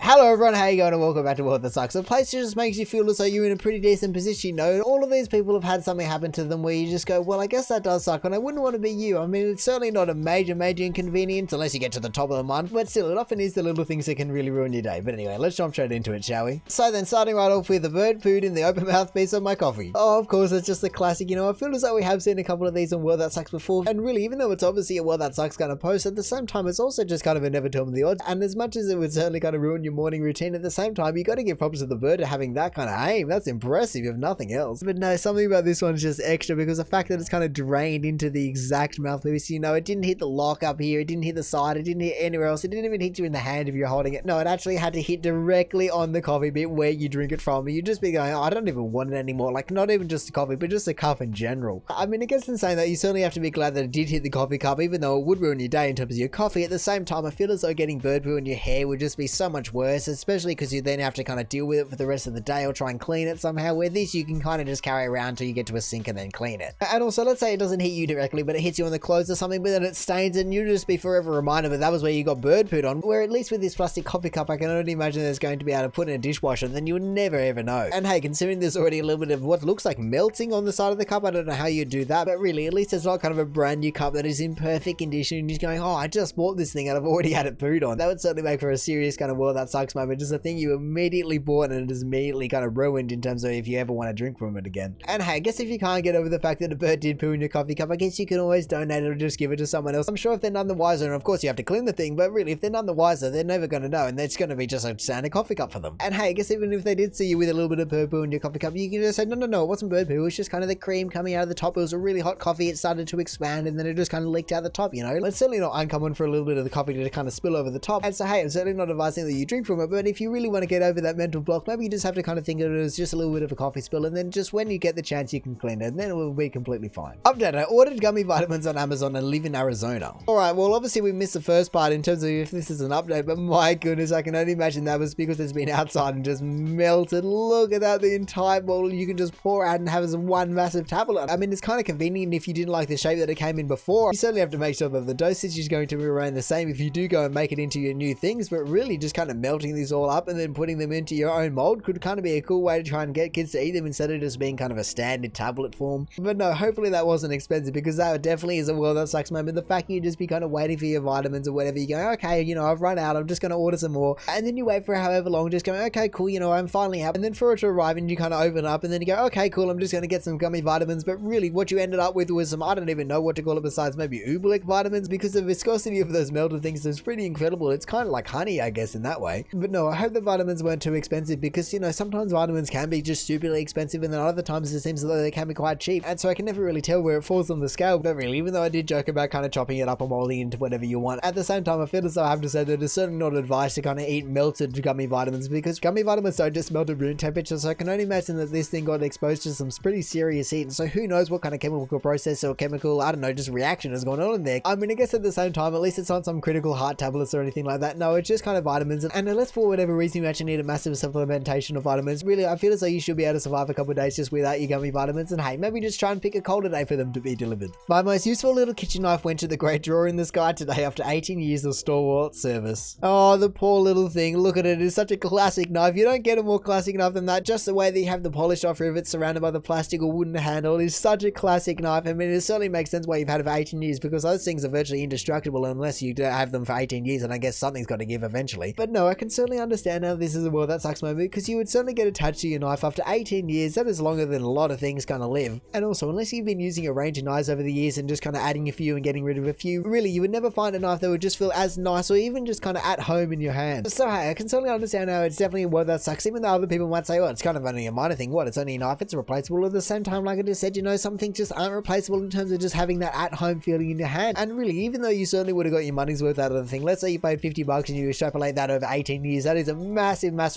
Hello everyone, how you going and welcome back to World That Sucks, a place that just makes you feel as though you're in a pretty decent position. You know, all of these people have had something happen to them where you just go, well, I guess that does suck, and I wouldn't want to be you. I mean, it's certainly not a major inconvenience unless you get to the top of the month, but still, it often is the little things that can really ruin your day. But anyway, let's jump straight into it, shall we? So then, starting right off with the bird pooed in the open mouth piece of my coffee. Oh, of course, it's just the classic. You know, I feel as though we have seen a couple of these on World That Sucks before, and really, even though it's obviously a World That Sucks kind of post, at the same time, it's also just kind of a never tell me the odds, and as much as it would certainly kind of ruin your morning routine, at the same time, you got to give props to the bird at having that kind of aim. That's impressive, if nothing else. But no, something about this one's just extra because the fact that it's kind of drained into the exact mouthpiece. You know, it didn't hit the lock up here, it didn't hit the side, it didn't hit anywhere else, it didn't even hit you in the hand if you're holding it. No, it actually had to hit directly on the coffee bit where you drink it from. You'd just be going, oh, I don't even want it anymore. Like, not even just the coffee, but just the cup in general. I mean, it gets insane that you certainly have to be glad that it did hit the coffee cup, even though it would ruin your day in terms of your coffee. At the same time, I feel as though getting bird poo in your hair would just be so much worse, especially because you then have to kind of deal with it for the rest of the day or try and clean it somehow, where this you can kind of just carry around till you get to a sink and then clean it. And also, let's say it doesn't hit you directly, but it hits you on the clothes or something, but then it stains and you'll just be forever reminded that that was where you got bird pooed on, where at least with this plastic coffee cup, I can only imagine there's going to be able to put in a dishwasher, then you would never ever know. And hey, considering there's already a little bit of what looks like melting on the side of the cup, I don't know how you do that, but really, at least it's not kind of a brand new cup that is in perfect condition and you're just going, oh, I just bought this thing and I've already had it pooed on. That would certainly make for a serious kind of World That Sucks moment, just a thing you immediately bought and it is immediately kind of ruined in terms of if you ever want to drink from it again. And hey, I guess if you can't get over the fact that a bird did poo in your coffee cup, I guess you can always donate it or just give it to someone else. I'm sure if they're none the wiser, and of course you have to clean the thing, but really if they're none the wiser, they're never going to know and it's going to be just a standard coffee cup for them. And hey, I guess even if they did see you with a little bit of bird poo in your coffee cup, you can just say, no, it wasn't bird poo, it was just kind of the cream coming out of the top. It was a really hot coffee, it started to expand and then it just kind of leaked out the top, you know? It's certainly not uncommon for a little bit of the coffee to kind of spill over the top. And so hey, I'm certainly not advising that you drink from it, but if you really want to get over that mental block, maybe you just have to kind of think of it as just a little bit of a coffee spill and then just when you get the chance you can clean it and then it will be completely fine. Update, I ordered gummy vitamins on Amazon and live in Arizona. Alright, well obviously we missed the first part in terms of if this is an update, but my goodness, I can only imagine that was because it's been outside and just melted. Look at that, the entire bottle you can just pour out and have as one massive tablet. I mean, it's kind of convenient if you didn't like the shape that it came in before. You certainly have to make sure that the dosage is going to remain the same if you do go and make it into your new things, but really just kind of melting these all up and then putting them into your own mold could kind of be a cool way to try and get kids to eat them instead of just being kind of a standard tablet form. But no, hopefully that wasn't expensive because that definitely is a World That Sucks moment. The fact you just be kind of waiting for your vitamins or whatever, you go, okay, you know, I've run out, I'm just going to order some more. And then you wait for however long, just going, okay, cool, you know, I'm finally out. And then for it to arrive and you kind of open up and then you go, okay, cool, I'm just going to get some gummy vitamins. But really what you ended up with was some, I don't even know what to call it besides maybe oobleck vitamins, because the viscosity of those melted things is pretty incredible. It's kind of like honey, I guess, in that way. But no, I hope the vitamins weren't too expensive because, you know, sometimes vitamins can be just stupidly expensive and then other times it seems as though they can be quite cheap. And so I can never really tell where it falls on the scale. But really, even though I did joke about kind of chopping it up or molding into whatever you want, at the same time, I feel as though I have to say that it's certainly not advised to kind of eat melted gummy vitamins because gummy vitamins don't just melt at room temperature. So I can only imagine that this thing got exposed to some pretty serious heat. And so who knows what kind of chemical process or chemical, I don't know, just reaction has gone on in there. I mean, I guess at the same time, at least it's not some critical heart tablets or anything like that. No, it's just kind of vitamins. And unless for whatever reason you actually need a massive supplementation of vitamins, really, I feel as though you should be able to survive a couple of days just without your gummy vitamins. And hey, maybe just try and pick a colder day for them to be delivered. My most useful little kitchen knife went to the great drawer in the sky today after 18 years of stalwart service. Oh, the poor little thing. Look at it. It's such a classic knife. You don't get a more classic knife than that. Just the way that you have the polished off rivets surrounded by the plastic or wooden handle is such a classic knife. I mean, it certainly makes sense why you've had it for 18 years because those things are virtually indestructible unless you have them for 18 years, and I guess something's got to give eventually. But no, I can certainly understand how this is a World That Sucks moment because you would certainly get attached to your knife after 18 years. That is longer than a lot of things kind of live. And also, unless you've been using a range of knives over the years and just kind of adding a few and getting rid of a few, really, you would never find a knife that would just feel as nice or even just kind of at home in your hand. So hey, I can certainly understand how it's definitely a World That Sucks, even though other people might say, well, it's kind of only a minor thing. What, it's only a knife, it's replaceable. At the same time, like I just said, you know, some things just aren't replaceable in terms of just having that at-home feeling in your hand. And really, even though you certainly would have got your money's worth out of the thing, let's say you paid $50 and you extrapolate that over 18 years, that is a massive, not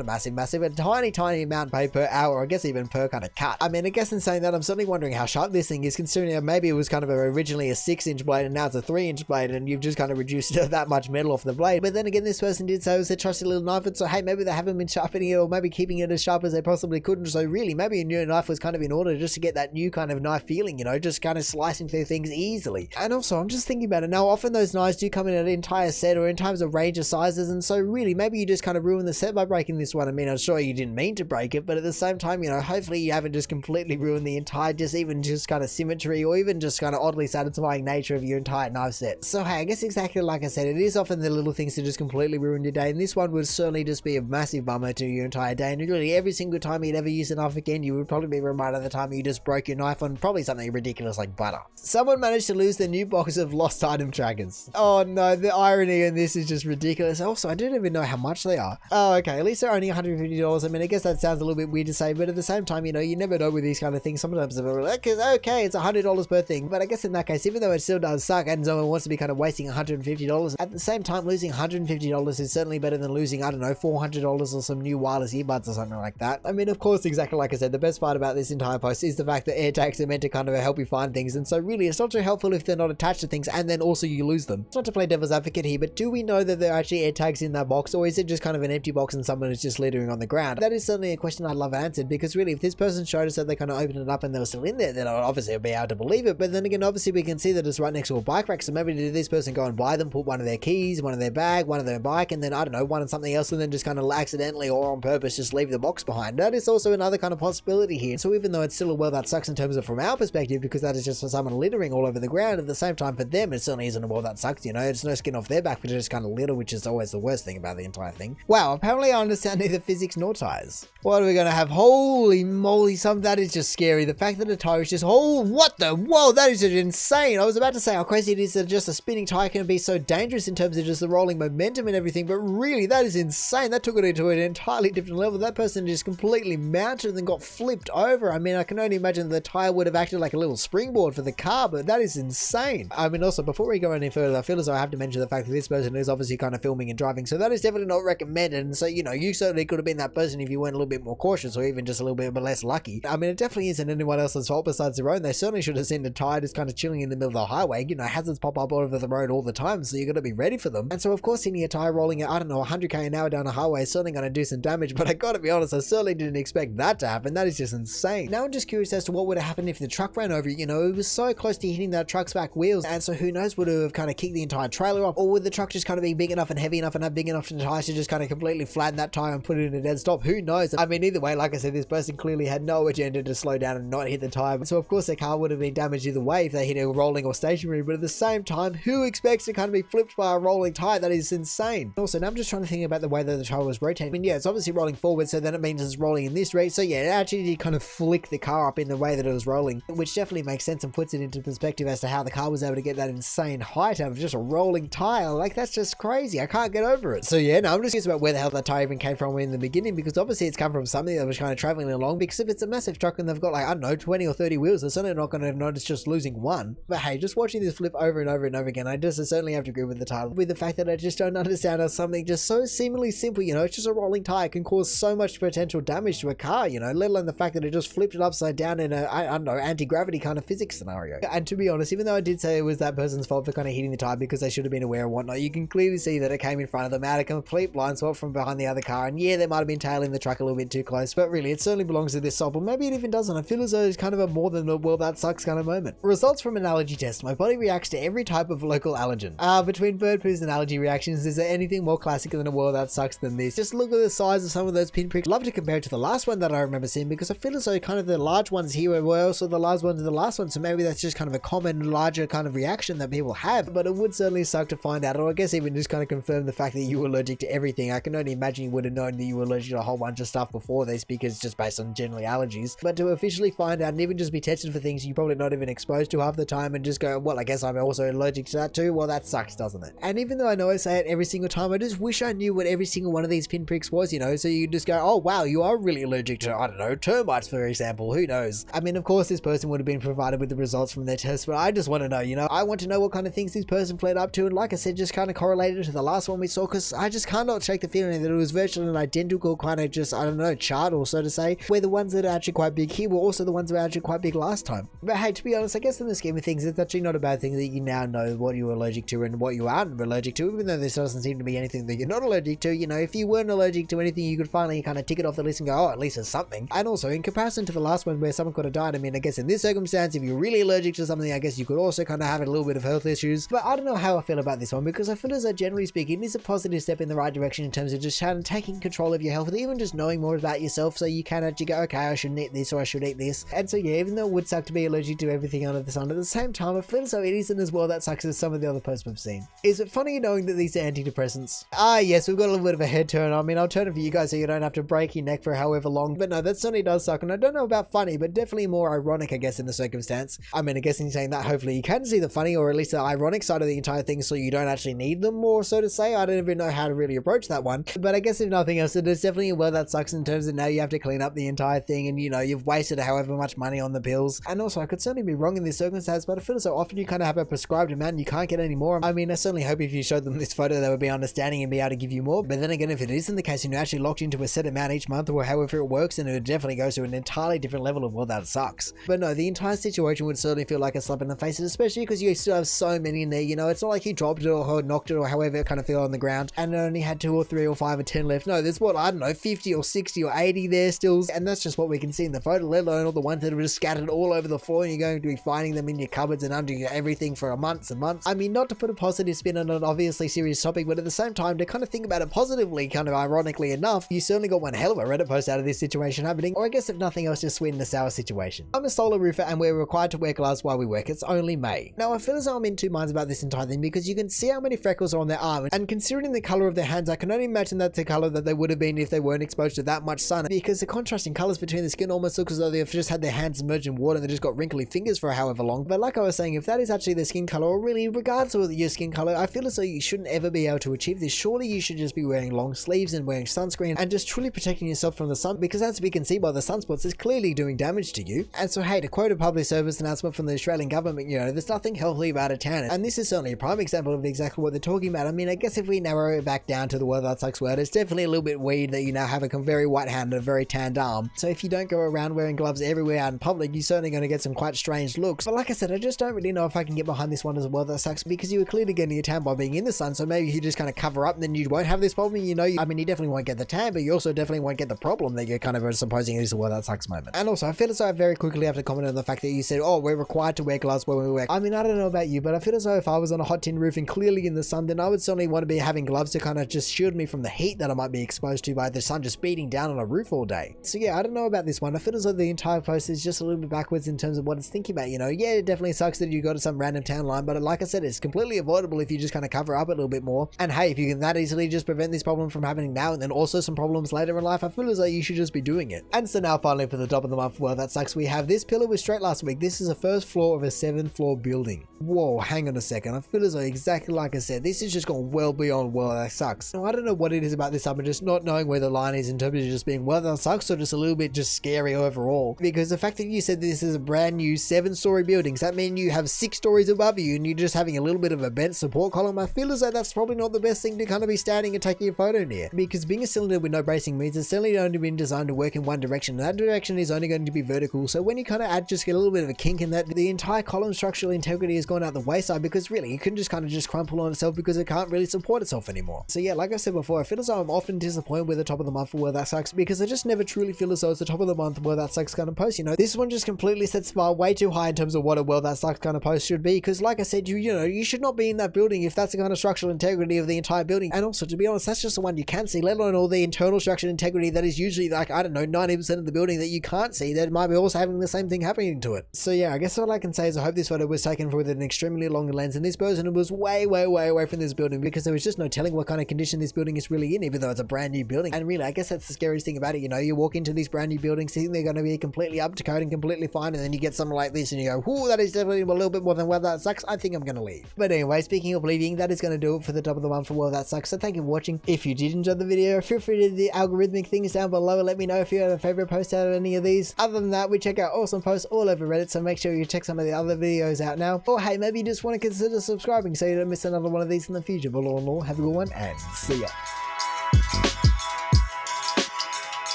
a massive, a tiny amount paid per hour, or I guess even per kind of cut. I mean, I guess in saying that, I'm certainly wondering how sharp this thing is, considering maybe it was kind of originally a 6-inch blade and now it's a 3-inch blade and you've just kind of reduced that much metal off the blade. But then again, this person did say it was a trusty little knife, and so hey, maybe they haven't been sharpening it or maybe keeping it as sharp as they possibly could, and so really, maybe a new knife was kind of in order just to get that new kind of knife feeling, you know, just kind of slicing through things easily. And also, I'm just thinking about it now, often those knives do come in an entire set or in terms of range of sizes, and so really maybe you just kind of ruined the set by breaking this one. I mean, I'm sure you didn't mean to break it, but at the same time, you know, hopefully you haven't just completely ruined the entire just kind of symmetry or even just kind of oddly satisfying nature of your entire knife set. So hey, I guess exactly like I said, it is often the little things that just completely ruin your day, and this one would certainly just be a massive bummer to your entire day, and really every single time you'd ever use a knife again, you would probably be reminded of the time you just broke your knife on probably something ridiculous like butter. Someone managed to lose their new box of lost item trackers. Oh no, the irony in this is just ridiculous. Also, I don't even know how much they are. Oh, okay, at least they're only $150. I mean, I guess that sounds a little bit weird to say, but at the same time, you know, you never know with these kind of things. Sometimes they're like, okay, it's $100 per thing, but I guess in that case, even though it still does suck and someone wants to be kind of wasting $150, at the same time, losing $150 is certainly better than losing, I don't know, $400 or some new wireless earbuds or something like that. I mean, of course, exactly like I said, the best part about this entire post is the fact that AirTags are meant to kind of help you find things, and so really it's not too helpful if they're not attached to things and then also you lose them. It's not to play devil's advocate here, but do we know that there are actually AirTags in that box, or is it just kind of an empty box and someone is just littering on the ground? That is certainly a question I'd love answered, because really if this person showed us that they kind of opened it up and they were still in there, then obviously I'd be able to believe it. But then again, obviously we can see that it's right next to a bike rack, so maybe did this person go and buy them, put one of their keys, one of their bag, one of their bike, and then I don't know, one of something else, and then just kind of accidentally or on purpose just leave the box behind. That is also another kind of possibility here. So even though it's still a well that sucks in terms of from our perspective, because that is just for someone littering all over the ground, at the same time for them it certainly isn't a well that sucks, you know, it's no skin off their back for just kind of litter, which is always the worst thing about the entire thing. Wow, apparently I understand neither physics nor tires. What are we gonna have? Holy moly, that is just scary. The fact that a tire is just, oh, what the, whoa, that is just insane. I was about to say how crazy it is that just a spinning tire can be so dangerous in terms of just the rolling momentum and everything, but really that is insane. That took it into an entirely different level. That person just completely mounted and got flipped over. I mean, I can only imagine the tire would have acted like a little springboard for the car, but that is insane. I mean, also, before we go any further, I feel as though I have to mention the fact that this person is obviously kind of filming and driving, so that is definitely not recommended. And so, you know, you certainly could have been that person if you weren't a little bit more cautious or even just a little bit less lucky. I mean, it definitely isn't anyone else's fault besides their own. They certainly should have seen the tire just kind of chilling in the middle of the highway. You know, hazards pop up all over the road all the time, so you got to be ready for them. And so, of course, seeing a tire rolling at, I don't know, 100k an hour down a highway is certainly going to do some damage, but I got to be honest, I certainly didn't expect that to happen. That is just insane. Now I'm just curious as to what would have happened if the truck ran over. You know, it was so close to hitting that truck's back wheels, and so who knows, would it have kind of kicked the entire trailer off, or would the truck just kind of be big enough and heavy enough and have big enough tires to just kind of completely flatten that tire and put it in a dead stop? Who knows? I mean, either way, like I said, this person clearly had no agenda to slow down and not hit the tire, so of course their car would have been damaged either way if they hit a rolling or stationary, but at the same time, who expects to kind of be flipped by a rolling tire? That is insane. Also, now I'm just trying to think about the way that the tire was rotating. I mean, yeah, it's obviously rolling forward, so then it means it's rolling in this rate, so yeah, it actually did kind of flick the car up in the way that it was rolling, which definitely makes sense and puts it into perspective as to how the car was able to get that insane height out of just a rolling tire. Like, that's just crazy. I can't get over it. So yeah, no, I'm just curious about where the hell that tire even came from in the beginning, because obviously it's come from something that was kind of traveling along, because if it's a massive truck and they've got like, I don't know, 20 or 30 wheels, they're certainly not going to notice just losing one. But hey, just watching this flip over and over and over again, I just certainly have to agree with the title, with the fact that I just don't understand how something just so seemingly simple, you know, it's just a rolling tire, can cause so much potential damage to a car, you know, let alone the fact that it just flipped it upside down in a, I don't know, anti-gravity kind of physics scenario. And to be honest, even though I did say it was that person's fault for kind of hitting the tire because they should have been aware and whatnot, you can clearly see that it came in front of them at a complete blind spot from behind the other car, and yeah, they might have been tailing the truck a little bit too close, but really it certainly belongs to this soul, or maybe it even doesn't. I feel as though it's kind of a more than a well that sucks kind of moment. Results from an allergy test. My body reacts to every type of local allergen. Between bird poos and allergy reactions, is there anything more classic than a world that sucks than this? Just look at the size of some of those pinpricks. Love to compare it to the last one that I remember seeing, because I feel as though kind of the large ones here were also the large ones in the last one, so maybe that's just kind of a common larger kind of reaction that people have, but it would certainly suck to find out, or I guess even just kind of confirm the fact that you were allergic to everything. I can only imagine you would have known that you were allergic to a whole bunch of stuff before this, because just based on generally allergies, but to officially find out and even just be tested for things you're probably not even exposed to half the time and just go, well, I guess I'm also allergic to that too, well, that sucks, doesn't it? And even though I know I say it every single time, I just wish I knew what every single one of these pinpricks was, you know, so you just go, oh wow, you are really allergic to, I don't know, termites for example, who knows? I mean, of course this person would have been provided with the results from their test, but I just want to know, you know, I want to know what kind of things this person fled up to, and like I said, just kind of correlated to the last one we saw, because I just cannot shake the feeling that it was virtually an identical kind of just, I don't know, chart or so to say, where the ones that are actually quite big here were also the ones that were actually quite big last time. But hey, to be honest, I guess in the scheme of things, it's actually not a bad thing that you now know what you're allergic to and what you aren't allergic to, even though this doesn't seem to be anything that you're not allergic to. You know, if you weren't allergic to anything, you could finally kind of tick it off the list and go, oh, at least there's something. And also, in comparison to the last one where someone could have died, I mean, I guess in this circumstance, if you're really allergic to something, I guess you could also kind of have a little bit of health issues. But I don't know how I feel about this one, because I feel as though, generally speaking, it is positive step in the right direction in terms of just kind of taking control of your health, even just knowing more about yourself, so you can actually go, okay, I shouldn't eat this or I should eat this. And so yeah, even though it would suck to be allergic to everything under the sun, at the same time I feel as though it isn't as well that sucks as some of the other posts we've seen. Is it funny knowing that these are antidepressants? Ah yes, we've got a little bit of a head turn. I mean, I'll turn it for you guys so you don't have to break your neck for however long, but no, that certainly does suck. And I don't know about funny, but definitely more ironic, I guess, in the circumstance. I mean, I guess in saying that, hopefully you can see the funny or at least the ironic side of the entire thing, so you don't actually need them more, so to say. I don't even know how to really approach that one, but I guess if nothing else, it is definitely a well that sucks in terms of now you have to clean up the entire thing, and you know, you've wasted however much money on the pills. And also, I could certainly be wrong in this circumstance, but I feel so often you kind of have a prescribed amount and you can't get any more. I mean, I certainly hope if you showed them this photo they would be understanding and be able to give you more, but then again, if it isn't the case and you're actually locked into a set amount each month or however it works, then it definitely goes to an entirely different level of well that sucks. But no, the entire situation would certainly feel like a slap in the face, especially because you still have so many in there. You know, it's not like you dropped it or knocked it or however it kind of fell on the ground and it only had 2 or 3 or 5 or 10 left. No, there's what, I don't know, 50 or 60 or 80 there still, and that's just what we can see in the photo, let alone all the ones that are just scattered all over the floor and you're going to be finding them in your cupboards and under everything for months and months. I mean, not to put a positive spin on an obviously serious topic, but at the same time, to kind of think about it positively, kind of ironically enough, you certainly got one hell of a Reddit post out of this situation happening, or I guess if nothing else, just sweeten the sour situation. I'm a solar roofer and we're required to wear gloves while we work. It's only May. Now, I feel as though I'm in two minds about this entire thing because you can see how many freckles are on their arm, and considering the color of their hands, I can only imagine that's the color that they would have been if they weren't exposed to that much sun, because the contrasting colors between the skin almost looks as though they've just had their hands submerged in water and they've just got wrinkly fingers for however long. But like I was saying, if that is actually the skin color, or really regardless of your skin color, I feel as though you shouldn't ever be able to achieve this. Surely you should just be wearing long sleeves and wearing sunscreen and just truly protecting yourself from the sun, because as we can see by the sunspots, it's clearly doing damage to you. And so hey, to quote a public service announcement from the Australian government, you know, there's nothing healthy about a tan, and this is certainly a prime example of exactly what they're talking about. I mean, I guess if we narrow it back down to the word that sucks word, it's definitely a little bit weird that you now have a very white hand and a very tanned arm. So if you don't go around wearing gloves everywhere out in public, you're certainly going to get some quite strange looks. But like I said, I just don't really know if I can get behind this one as well that sucks, because you were clearly getting a tan by being in the sun, so maybe you just kind of cover up and then you won't have this problem. You know, I mean, you definitely won't get the tan, but you also definitely won't get the problem that you're kind of supposing is a well that sucks moment. And also, I feel as though I very quickly have to comment on the fact that you said, oh, we're required to wear gloves when we work. I mean, I don't know about you, but I feel as though if I was on a hot tin roof and clearly in the sun, then I would certainly want to be having gloves to kind of just shield me from the heat that I might be exposed to by the sun just beating down on a roof all day. So yeah, I don't know about this one. I feel as though the entire post is just a little bit backwards in terms of what it's thinking about. You know, yeah, it definitely sucks that you go to some random town line, but like I said, it's completely avoidable if you just kind of cover up a little bit more. And hey, if you can that easily just prevent this problem from happening now and then also some problems later in life, I feel as though you should just be doing it. And so now finally for the top of the month, well that sucks, we have this pillar was straight last week. This is the first floor of a 7-floor building. Whoa, hang on a second. I feel as though exactly like I said, this has just gone well beyond well that sucks. Now I don't know what it is about this up and just not knowing where the line is in terms of just being well that sucks or just a little bit just scary overall, because the fact that you said this is a brand new 7-story building, does that mean you have 6 stories above you and you're just having a little bit of a bent support column? I feel as though that's probably not the best thing to kind of be standing and taking a photo near, because being a cylinder with no bracing means it's certainly only been designed to work in one direction, and that direction is only going to be vertical. So when you kind of add just get a little bit of a kink in that, the entire column structural integrity has gone out the wayside, because really it can just kind of just crumple on itself because it can't really support itself anymore. So yeah, like I said before, I feel as though I'm often disappointed with the top of the month for where that sucks, because I just never truly feel as though it's the top of the month where that sucks kind of post. You know, this one just completely sets the bar way too high in terms of what a well that sucks kind of post should be, because like I said, you know, you should not be in that building if that's the kind of structural integrity of the entire building. And also, to be honest, that's just the one you can see, let alone all the internal structural integrity that is usually like, I don't know, 90% of the building that you can't see that might be also having the same thing happening to it. So yeah, I guess all I can say is I hope this photo was taken with an extremely long lens, and this person was way away from this building, because there was just no telling what kind of condition this building is really in, even though it's a brand new building. And really, I guess that's the scariest thing about it. You know, you walk into these brand new buildings thinking they're going to be completely up to code and completely fine, and then you get something like this and you go, whoo, that is definitely a little bit more than well that sucks. I think I'm going to leave. But anyway, speaking of leaving, that is going to do it for the top of the month for well that sucks. So thank you for watching. If you did enjoy the video, feel free to do the algorithmic things down below and let me know if you had a favorite post out of any of these. Other than that, we check out awesome posts all over Reddit, so make sure you check some of the other videos out now. Or hey, maybe you just want to consider subscribing so you don't miss another one of these in the future. But all in all, have a good one and see ya.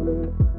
Thank you.